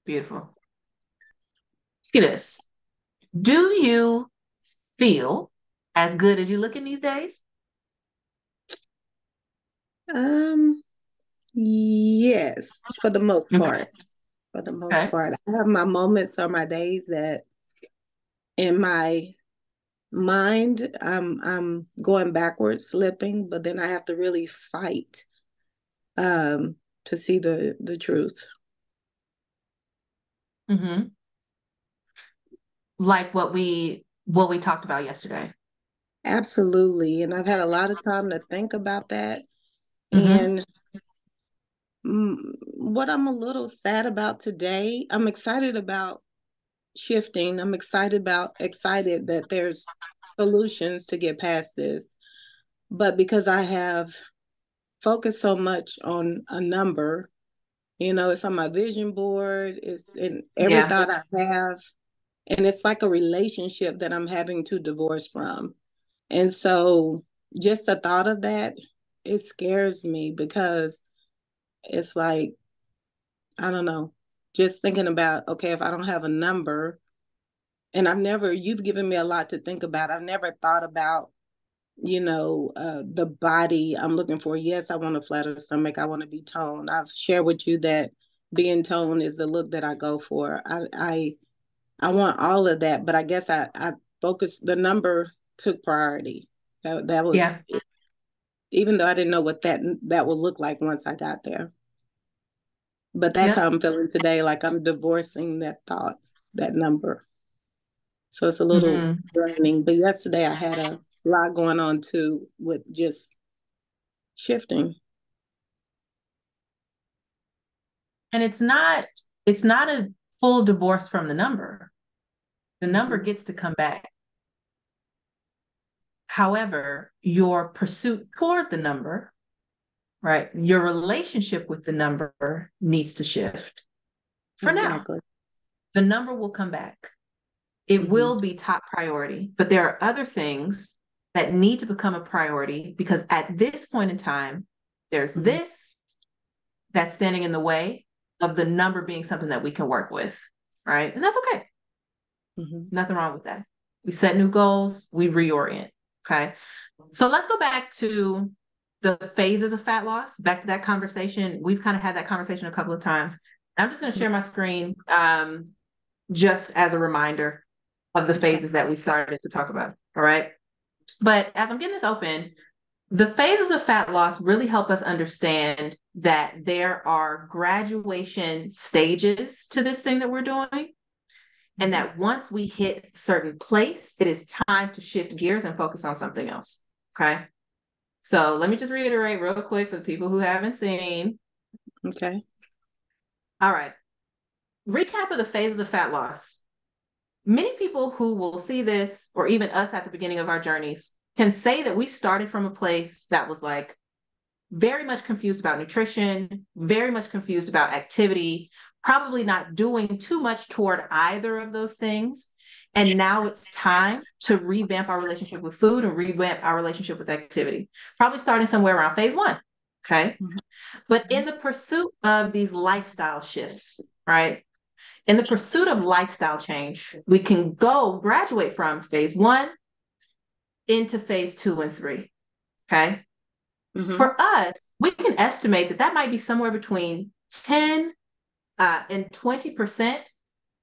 Beautiful. Let's get this. Do you feel as good as you looking these days? Um, yes, for the most Okay. part. For the most Okay. part. I have my moments or my days that in my mind I'm going backwards, slipping, but then I have to really fight to see the truth. Mm-hmm. Like what we talked about yesterday. Absolutely. And I've had a lot of time to think about that. Mm-hmm. And mm, what I'm a little sad about today, I'm excited about shifting. I'm excited that there's solutions to get past this. But because I have focused so much on a number, it's on my vision board, it's in every Yeah. thought I have, and it's like a relationship that I'm having to divorce from. And so just the thought of that, it scares me because it's like, I don't know, just thinking about, okay, if I don't have a number, and you've given me a lot to think about. I've never thought about, the body I'm looking for. Yes, I want a flatter stomach. I want to be toned. I've shared with you that being toned is the look that I go for. I want all of that, but I guess I focused, the number took priority. That was, Yeah. even though I didn't know what that would look like once I got there. But that's how Yep. I'm feeling today. Like I'm divorcing that thought, that number. So it's a little Mm-hmm. draining. But yesterday I had a lot going on too with just shifting. And it's not a full divorce from the number. The number Hmm. gets to come back. However, your pursuit toward the number, right? Your relationship with the number needs to shift. For now, Exactly. the number will come back. It Hmm. will be top priority, but there are other things that need to become a priority because at this point in time, there's Hmm. this that's standing in the way of the number being something that we can work with, right? And that's okay. Hmm. Nothing wrong with that. We set new goals, we reorient. Okay. So let's go back to the phases of fat loss, back to that conversation. We've kind of had that conversation a couple of times. I'm just going to share my screen just as a reminder of the Okay. phases that we started to talk about. All right. But as I'm getting this open, the phases of fat loss really help us understand that there are graduation stages to this thing that we're doing. And Hmm. that once we hit a certain place, it is time to shift gears and focus on something else. Okay. So let me just reiterate real quick for the people who haven't seen. Okay. All right. Recap of the phases of fat loss. Many people who will see this, or even us at the beginning of our journeys, can say that we started from a place that was like very much confused about nutrition, very much confused about activity, probably not doing too much toward either of those things. And now it's time to revamp our relationship with food and revamp our relationship with activity. Probably starting somewhere around phase one. Okay. But in the pursuit of these lifestyle shifts, right? In the pursuit of lifestyle change, we can go graduate from phase one into phase two and three. Okay. Hmm. For us, we can estimate that that might be somewhere between 10 and 20%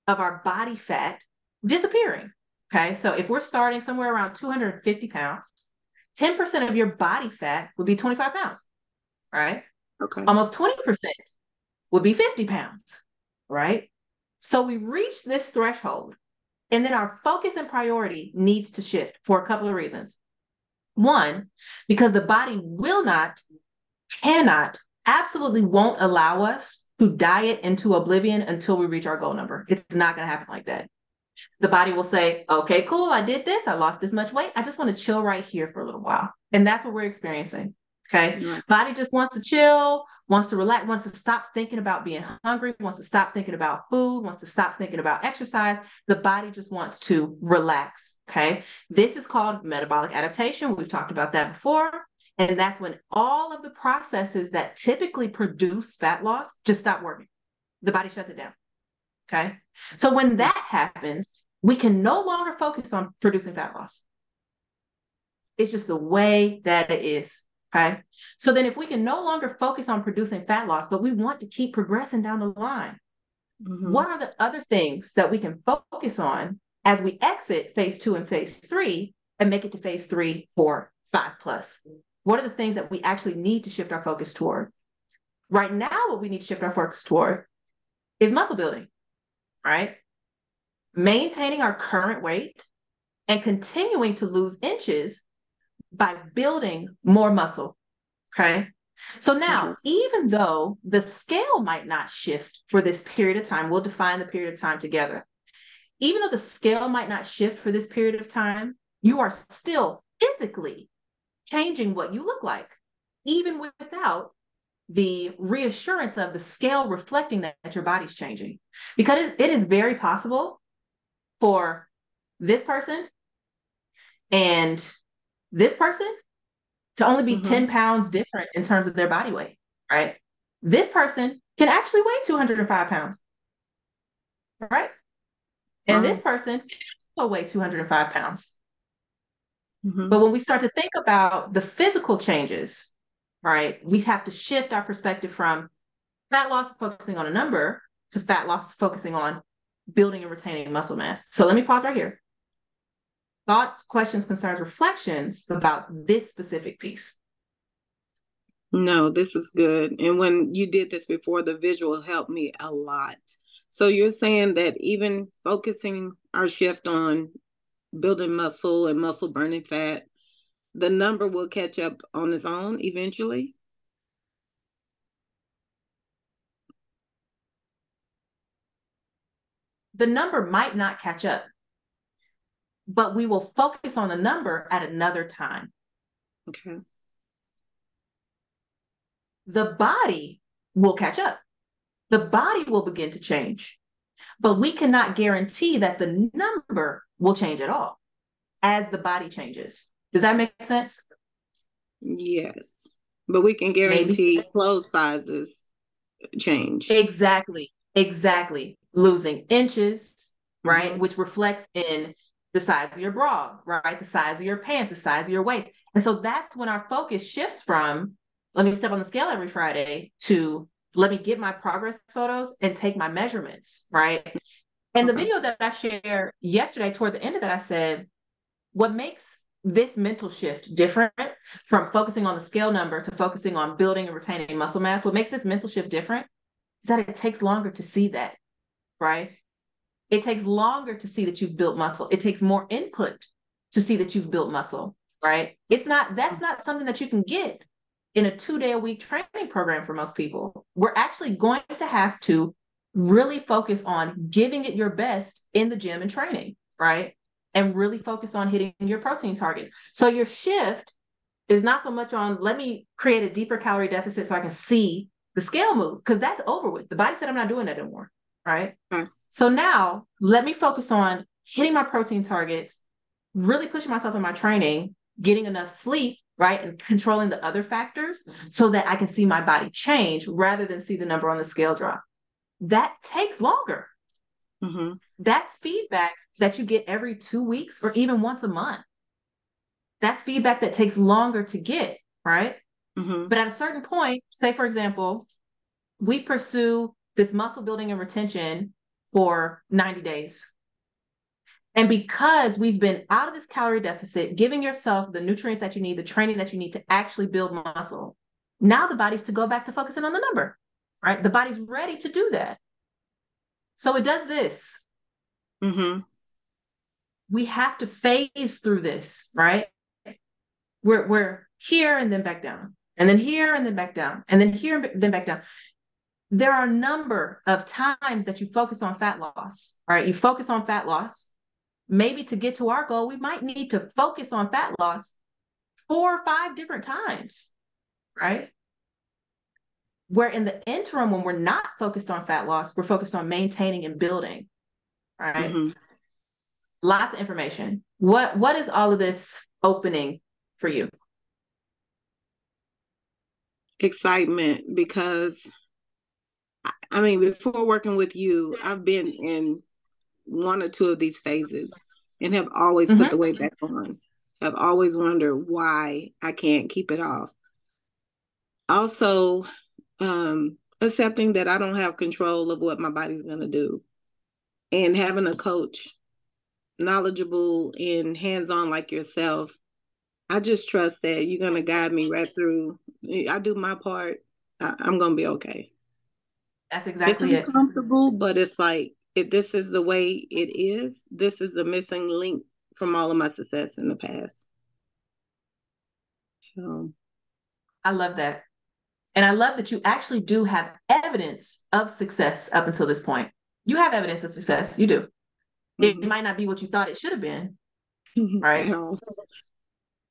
of our body fat disappearing. Okay. So if we're starting somewhere around 250 pounds, 10% of your body fat would be 25 pounds, right? Okay. Almost 20% would be 50 pounds, right? So we reach this threshold, and then our focus and priority needs to shift for a couple of reasons. One, because the body will not, cannot, absolutely won't allow us to diet into oblivion until we reach our goal number. It's not going to happen like that. The body will say, okay, cool, I did this, I lost this much weight. I just want to chill right here for a little while. And that's what we're experiencing. Okay. Right. Body just wants to chill, wants to relax, wants to stop thinking about being hungry, wants to stop thinking about food, wants to stop thinking about exercise. The body just wants to relax. Okay. This is called metabolic adaptation. We've talked about that before. And that's when all of the processes that typically produce fat loss just stop working. The body shuts it down. Okay. So when that happens, we can no longer focus on producing fat loss. It's just the way that it is. Okay. So then if we can no longer focus on producing fat loss, but we want to keep progressing down the line, what are the other things that we can focus on as we exit phase 2 and phase 3 and make it to phase 3, 4, 5 plus? What are the things that we actually need to shift our focus toward? Right now, what we need to shift our focus toward is muscle building, right? Maintaining our current weight and continuing to lose inches by building more muscle. Okay. So now, even though the scale might not shift for this period of time, we'll define the period of time together. Even though the scale might not shift for this period of time, you are still physically changing what you look like, even without the reassurance of the scale reflecting that your body's changing. Because it is very possible for this person and this person to only be 10 pounds different in terms of their body weight, right? This person can actually weigh 205 pounds, right? And this person can also weigh 205 pounds. But when we start to think about the physical changes, right, we have to shift our perspective from fat loss focusing on a number to fat loss focusing on building and retaining muscle mass. So let me pause right here. Thoughts, questions, concerns, reflections about this specific piece? No, this is good. And when you did this before, the visual helped me a lot. So you're saying that even focusing our shift on building muscle and muscle burning fat, the number will catch up on its own eventually? The number might not catch up, but we will focus on the number at another time. Okay. The body will catch up. The body will begin to change, but we cannot guarantee that the number will change at all as the body changes. Does that make sense? Yes. But we can Maybe. guarantee clothes sizes change. Exactly. Exactly. Losing inches, right? Which reflects in the size of your bra, right? The size of your pants, the size of your waist. And so that's when our focus shifts from, let me step on the scale every Friday, to let me get my progress photos and take my measurements, right? And the video that I shared yesterday, toward the end of that, I said, what makes this mental shift different from focusing on the scale number to focusing on building and retaining muscle mass, what makes this mental shift different is that it takes longer to see that, right? It takes longer to see that you've built muscle. It takes more input to see that you've built muscle, right? That's not something that you can get in a 2-day-a-week training program for most people. We're actually going to have to really focus on giving it your best in the gym and training, right? And really focus on hitting your protein targets. So your shift is not so much on, let me create a deeper calorie deficit so I can see the scale move, because that's over with. The body said, I'm not doing that anymore, right? So now let me focus on hitting my protein targets, really pushing myself in my training, getting enough sleep, right? And controlling the other factors so that I can see my body change rather than see the number on the scale drop. That takes longer. That's feedback that you get every 2 weeks or even once a month. That's feedback that takes longer to get, right? But at a certain point, say, for example, we pursue this muscle building and retention for 90 days. And because we've been out of this calorie deficit, giving yourself the nutrients that you need, the training that you need to actually build muscle, now the body's to go back to focusing on the number, right? The body's ready to do that. So it does this. We have to phase through this, right? We're here and then back down, and then here and then back down, and then here and then back down. There are a number of times that you focus on fat loss, right? You focus on fat loss. Maybe to get to our goal, we might need to focus on fat loss 4 or 5 different times, right? Where in the interim, when we're not focused on fat loss, we're focused on maintaining and building, right? Lots of information. What is all of this opening for you? Excitement, because I mean, before working with you, I've been in one or two of these phases and have always put the Mm-hmm. weight back on. Have always wondered why I can't keep it off. Also, accepting that I don't have control of what my body's going to do, and having a coach knowledgeable and hands on like yourself. I just trust that you're going to guide me right through. I do my part. I'm going to be okay. That's It's exactly it. uncomfortable, but it's like, if this is the way it is, this is the missing link from all of my success in the past. So, I love that. And I love that you actually do have evidence of success up until this point. You have evidence of success. You do. It mm-hmm. might not be what you thought it should have been, right? At all.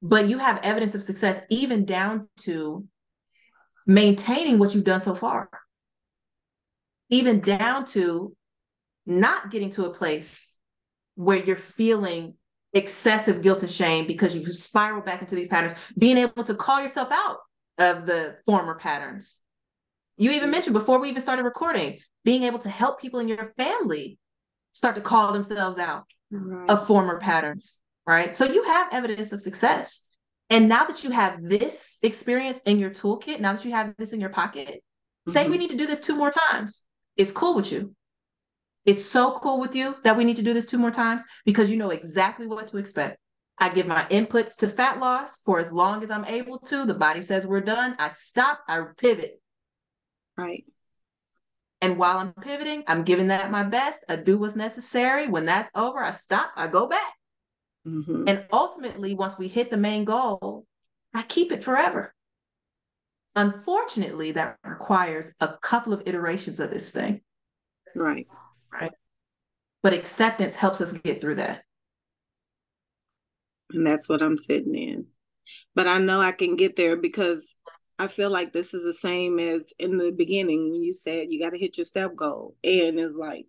But you have evidence of success, even down to maintaining what you've done so far, even down to not getting to a place where you're feeling excessive guilt and shame because you've spiraled back into these patterns, being able to call yourself out of the former patterns. You even Yeah. mentioned before we even started recording, being able to help people in your family start to call themselves out Right. of former patterns, right? So you have evidence of success. And now that you have this experience in your toolkit, now that you have this in your pocket, say we Mm-hmm. need to do this 2 more times. It's cool with you. It's so cool with you that we need to do this 2 more times because you know exactly what to expect. I give my inputs to fat loss for as long as I'm able to. The body says we're done. I stop, I pivot. Right. And while I'm pivoting, I'm giving that my best. I do what's necessary. When that's over, I stop, I go back. Mm-hmm. And ultimately, once we hit the main goal, I keep it forever. Unfortunately, that requires a couple of iterations of this thing, Right. right? But acceptance helps us get through that. And that's what I'm sitting in. But I know I can get there because I feel like this is the same as in the beginning when you said you got to hit your step goal. And it's like,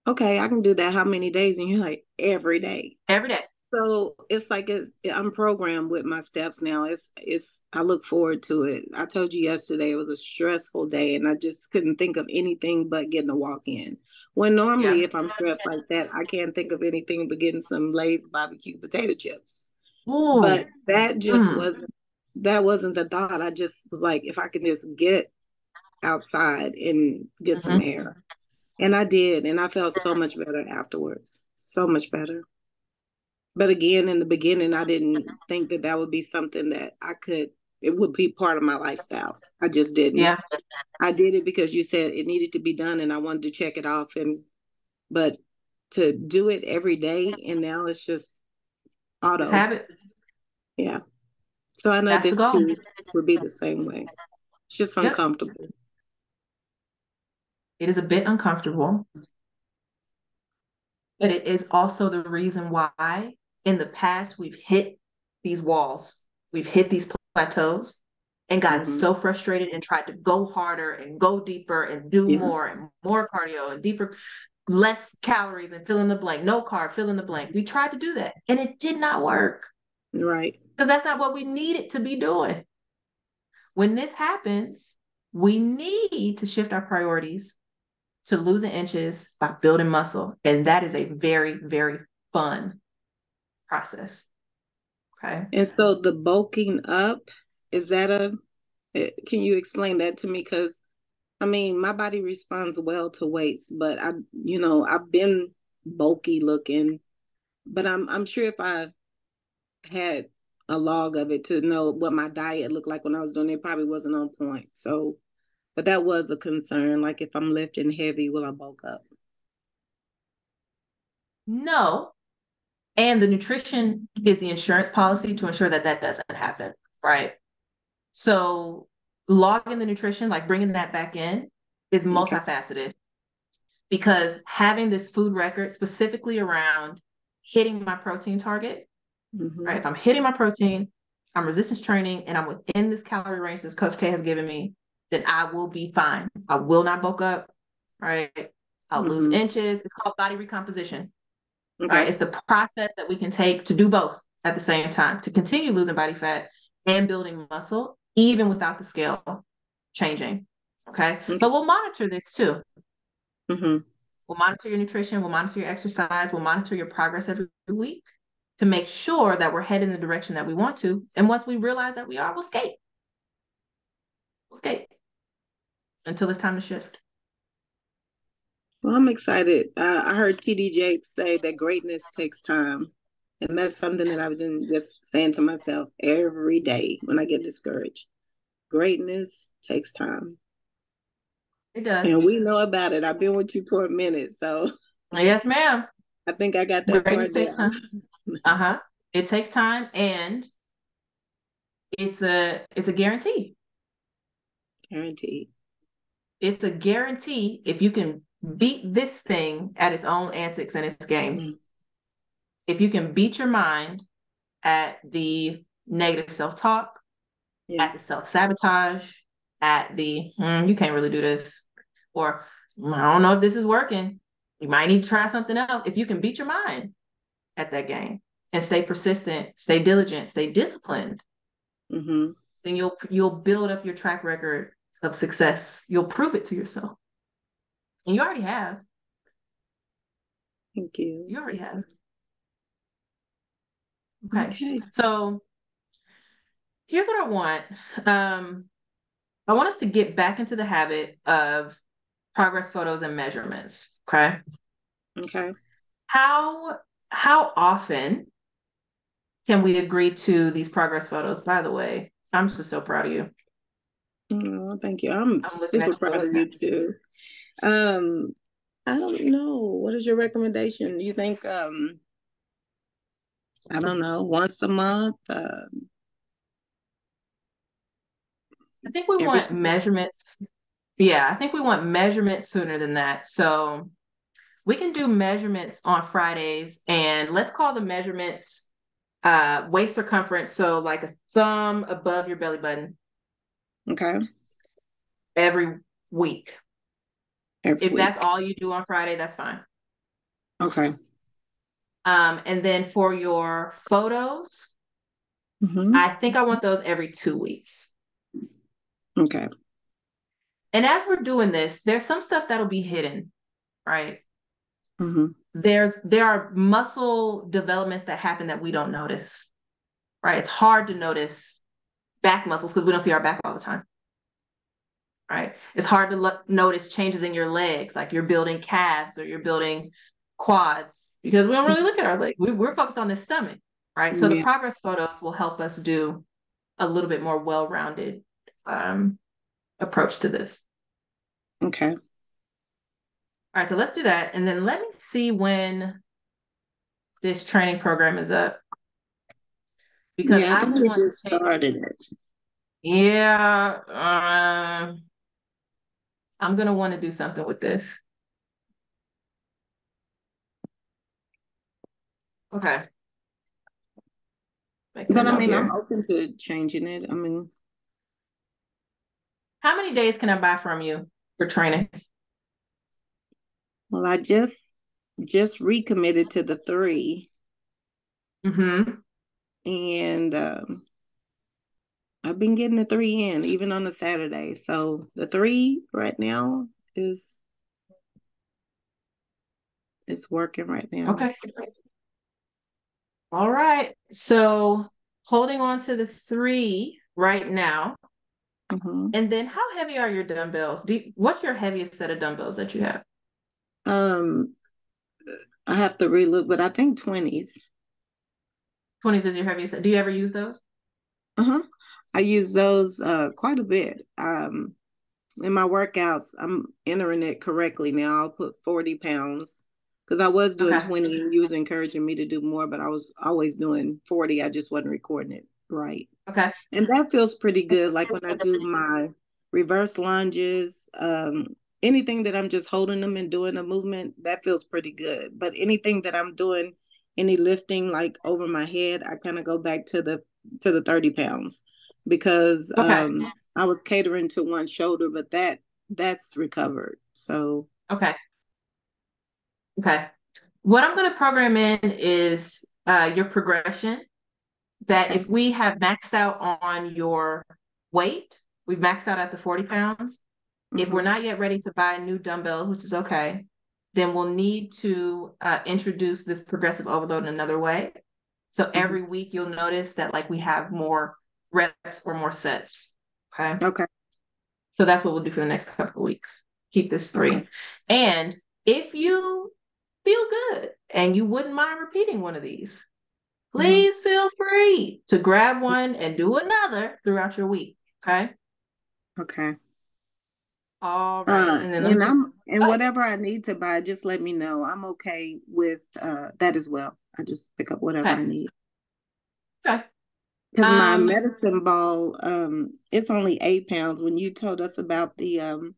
okay, I can do that how many days? And you're like, every day. Every day. So it's like I'm programmed with my steps now. It's I look forward to it. I told you yesterday it was a stressful day and I just couldn't think of anything but getting a walk in. When normally Yeah. if I'm stressed like that, I can't think of anything but getting some Lay's barbecue potato chips. But Ooh. that wasn't the thought. I just was like, if I can just get outside and get some Mm-hmm. air. And I did, and I felt so much better afterwards. So much better. But again, in the beginning, I didn't think that that would be something that it would be part of my lifestyle. I just didn't. Yeah. I did it because you said it needed to be done and I wanted to check it off. But to do it every day, and now it's just Just auto. have it. Yeah. So I know That's the this goal. too would be the same way. It's just Yep. uncomfortable. It is a bit uncomfortable, but it is also the reason why in the past we've hit these walls, we've hit these plateaus and gotten Mm-hmm. so frustrated and tried to go harder and go deeper and do Yeah. more and more cardio and deeper, less calories and fill in the blank, no carb, fill in the blank. We tried to do that and it did not work Right. because that's not what we needed to be doing. When this happens, we need to shift our priorities to losing inches by building muscle. And that is a very, very fun process. Okay. And so the bulking up, is that can you explain that to me? Because I mean, my body responds well to weights, but I've been bulky looking, but I'm sure if I had a log of it to know what my diet looked like when I was doing it, it probably wasn't on point. So, but that was a concern. Like if I'm lifting heavy, will I bulk up? No. And the nutrition is the insurance policy to ensure that that doesn't happen. Right. So logging the nutrition, like bringing that back in, is Okay. multifaceted because having this food record specifically around hitting my protein target, Mm-hmm. right? If I'm hitting my protein, I'm resistance training, and I'm within this calorie range that Coach K has given me, then I will be fine. I will not bulk up, right? I'll lose Mm-hmm. inches. It's called body recomposition, right? Okay. It's the process that we can take to do both at the same time, to continue losing body fat and building muscle, even without the scale changing, Okay. Okay. But we'll monitor this too. Mm-hmm. We'll monitor your nutrition, we'll monitor your exercise, we'll monitor your progress every week to make sure that we're heading in the direction that we want to. And once we realize that we are, we'll skate. We'll skate until it's time to shift. Well, I'm excited. I heard TD Jakes say that greatness takes time. And that's something that I've been just saying to myself every day when I get discouraged. Greatness takes time. It does. And we know about it. I've been with you for a minute. So Yes, ma'am. I think I got that Greatness part takes down. time. Uh-huh. It takes time, and it's a guarantee. Guaranteed. It's a guarantee if you can beat this thing at its own antics and its games. Mm-hmm. If you can beat your mind at the negative self-talk, Yeah. at the self-sabotage, at the you can't really do this, or I don't know if this is working. You might need to try something else. If you can beat your mind at that game and stay persistent, stay diligent, stay disciplined, Mm-hmm. then you'll build up your track record of success. You'll prove it to yourself. And you already have. Thank you. You already have. Okay. Okay. So here's what I want. I want us to get back into the habit of progress photos and measurements. Okay. Okay. How often can we agree to these progress photos? By the way, I'm just so proud of you. Oh, thank you. I'm I'm looking at super your proud of WhatsApp. you too. Um, I don't know. What is your recommendation? You think I don't know, once a month, I think we every want measurements. Yeah, I think we want measurements sooner than that. So we can do measurements on Fridays, and let's call the measurements waist circumference. So like a thumb above your belly button okay, every week. every If that's week. all you do on Friday, that's fine. Okay. And then for your photos, Mm-hmm. I think I want those every 2 weeks. Okay. And as we're doing this, there's some stuff that'll be hidden, right? Mm-hmm. There are muscle developments that happen that we don't notice, right? It's hard to notice back muscles because we don't see our back all the time, right? It's hard to notice changes in your legs, like you're building calves or you're building quads, because we don't really look at our legs. We're focused on the stomach, right? So the Yeah. progress photos will help us do a little bit more well-rounded approach to this. Okay. All right, so let's do that. And then let me see when this training program is up, because Yeah, I I think will we want just to take, started it. yeah, I'm going to want to do something with this. Okay. Making a But I note mean, I'm here. open to changing it. I mean, How many days can I buy from you for training? well, I just recommitted to the 3, Mm-hmm. and I've been getting the 3 in even on a Saturday. So the 3 right now is working right now. Okay. All right. So holding on to the 3 right now. Mm-hmm. And then how heavy are your dumbbells? What's your heaviest set of dumbbells that you have? Um, I have to relook, but I think 20s. 20s is your heaviest. Do you ever use those? Uh-huh. I use those quite a bit. In my workouts, I'm entering it correctly now. I'll put 40 pounds because I was doing Okay. 20 and you was encouraging me to do more, but I was always doing 40. I just wasn't recording it right. Okay. And that feels pretty good. Like when I do my reverse lunges, anything that I'm just holding them and doing a movement, that feels pretty good. But anything that I'm doing, any lifting like over my head, I kind of go back to the 30 pounds because Okay. I was catering to one shoulder, but that's recovered. So Okay. Okay. What I'm going to program in is your progression, that okay. if we have maxed out on your weight, we've maxed out at the 40 pounds. If we're Mm-hmm. not yet ready to buy new dumbbells, which is okay, then we'll need to introduce this progressive overload in another way. So Mm-hmm. every week you'll notice that like we have more reps or more sets. Okay. Okay. So that's what we'll do for the next couple of weeks. Keep this Okay. 3. And if you feel good and you wouldn't mind repeating one of these, Mm-hmm. please feel free to grab one and do another throughout your week. Okay. Okay. All right. And then let me And whatever I need to buy, just let me know. I'm okay with that as well. I just pick up whatever I okay. need. Okay. Because my Um, medicine ball, it's only 8 pounds. When you told us about the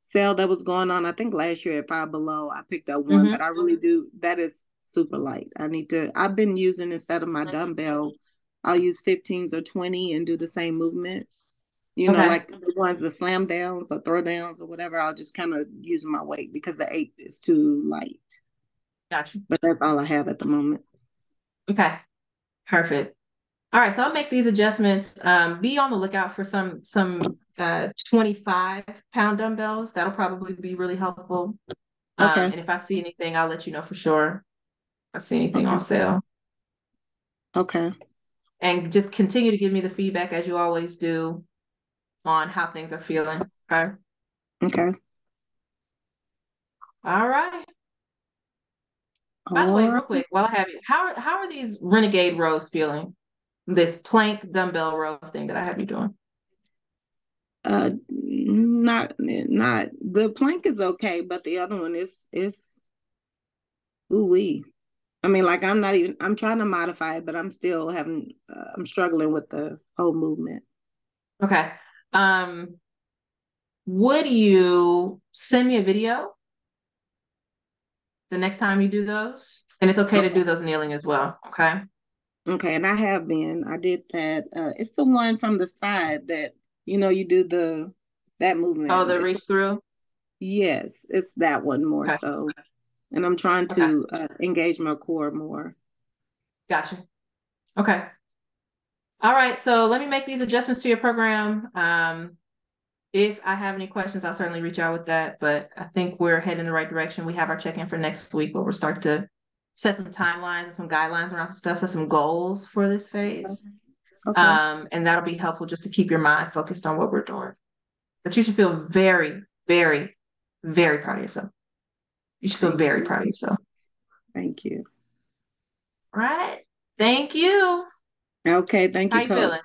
sale that was going on, I think last year at Five Below, I picked up one, mhm. but I really do. That is super light. I've been using instead of my dumbbell, I'll use 15s or 20 and do the same movement. Okay. Like the ones, the slam downs or throw downs or whatever. I'll just kind of use my weight because the 8 is too light. Gotcha. But that's all I have at the moment. Okay. Perfect. All right. So I'll make these adjustments. Be on the lookout for some 25-pound dumbbells. That'll probably be really helpful. Okay. And if I see anything, I'll let you know for sure. If I see anything Okay. on sale. Okay. And just continue to give me the feedback as you always do on how things are feeling. Okay. Okay. All right. By the way, All real right. quick, while I have you, how are these renegade rows feeling? This plank dumbbell row thing that I have you doing. Not the plank is okay, but the other one is ooh wee. I mean, like I'm trying to modify it, but I'm still having I'm struggling with the whole movement. Okay. Um, would you send me a video the next time you do those? And it's okay to Okay. do those kneeling as well. Okay. Okay, and I have been. I did that. It's the one from the side that you do that Oh, movement. the reach through. Yes, it's that one more Okay. so. And I'm trying Okay. to engage my core more. Gotcha. Okay. All right. So let me make these adjustments to your program. If I have any questions, I'll certainly reach out with that. But I think we're heading in the right direction. We have our check-in for next week where we'll start to set some timelines and some guidelines around some stuff, set some goals for this phase. Okay. And that'll be helpful just to keep your mind focused on what we're doing. But you should feel very, very, very proud of yourself. You should feel Thank very you. proud of yourself. Thank you. All right. Thank you. Okay, thank How you, you Coach. feeling?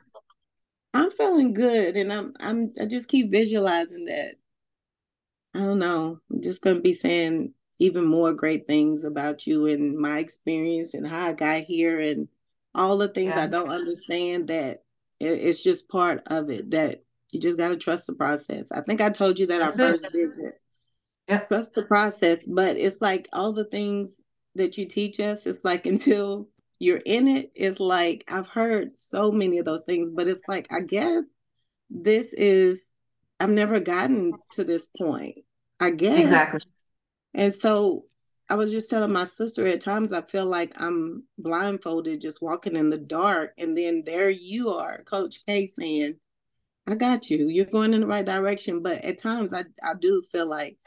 I'm feeling good, and I just keep visualizing that. I don't know. I'm just gonna be saying even more great things about you and my experience and how I got here and all the things I Yeah, don't understand. That it's just part of it. That you just got to trust the process. I think I told you that our that's it. first visit. Yep, Trust the process, but it's like all the things that you teach us, it's like until you're in it, it's like I've heard so many of those things, but it's like I guess this is I've never gotten to this point, I exactly. guess. And so I was just telling my sister at times I feel like I'm blindfolded just walking in the dark, and then there you are, Coach K, saying, I got you. You're going in the right direction. But at times I do feel like,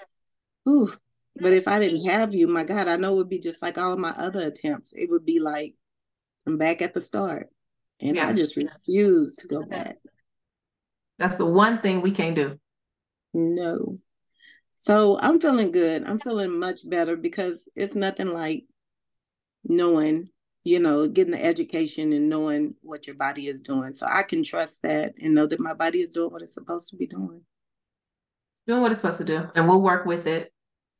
ooh, but if I didn't have you, my God, I know it would be just like all of my other attempts. It would be like I'm back at the start. And I Yeah, just refuse to go back. that's the one thing we can't do. No. So I'm feeling good. I'm feeling much better because it's nothing like knowing, getting the education and knowing what your body is doing. So I can trust that and know that my body is doing what it's supposed to be doing. Doing what it's supposed to do, and we'll work with it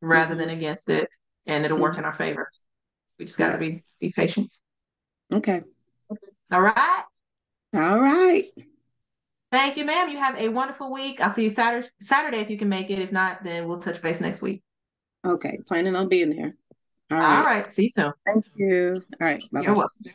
rather than Mm-hmm. against it, and it'll work Mm-hmm. in our favor. We just got to Yep. be patient. Okay. All right. All right. Thank you, ma'am. You have a wonderful week. I'll see you Saturday if you can make it. If not, then we'll touch base next week. Okay. Planning on being there. All All right. right. See you soon. Thank you. All right. Bye You're bye. welcome.